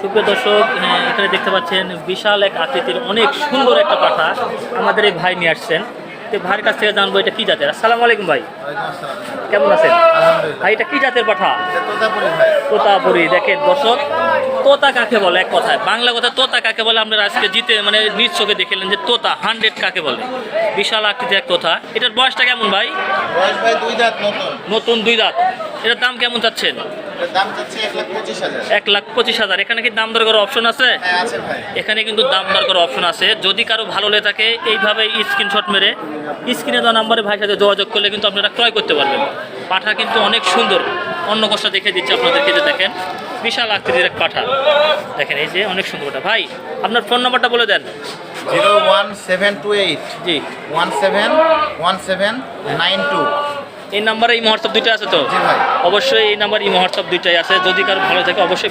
সুপ্রিয় দর্শক, এখানে দেখতে পাচ্ছেন বিশাল এক আকৃতির অনেক সুন্দর একটা পাঠা আমাদের এই ভাই নিয়ে আসছেন। তো ভাইয়ের কাছ থেকে জানবো এটা কি জাতের। আসসালামু আলাইকুম ভাই, কেমন আছেন? ভাই এটা কি জাতের পাঠা? তোতাপুরি। দেখেন দর্শক, তোতা কাকে বলে, এক কথায় বাংলা কথা তোতা কাকে বলে আপনারা আজকে জিতে মানে নিজ চোখে দেখলেন যে তোতা 100 কাকে বলে। বিশাল আকৃতির এক তোতা। এটার বয়সটা কেমন ভাই? বয়স ভাই 2 দাঁত নতুন 2 দাঁত। এটার দাম কেমন চাচ্ছেন? দাম চাচ্ছে 1,25,000। 1,25,000। এখানে কি দাম দর করার অপশন আছে? হ্যাঁ আছে ভাই। এখানে কিন্তু দাম দর করার অপশন আছে। যদি কারো ভালো লেগে থাকে এইভাবে স্ক্রিনশট মেরে স্ক্রিনে দেওয়া নাম্বারে ভাইয়ের সাথে যোগাযোগ করলে কিন্তু আপনারা ক্রয় করতে পারবেন। পাঠা কিন্তু অনেক সুন্দর, অন্য কষ্ট দেখে দিচ্ছে আপনাদেরকে, যে দেখেন বিশাল আকৃতির এক পাঠা। দেখেন এই যে অনেক সুন্দর পাঠা। ভাই আপনার ফোন নাম্বারটা বলে দেন। 01728 জি, 171792। এই নাম্বারে এই হোয়াটসঅ্যাপ দুইটা আছে তো? জি ভাই। অবশ্যই এই নাম্বার এই হোয়াটসঅ্যাপ দুইটাই আছে। যদি কারো ভালো থাকে অবশ্যই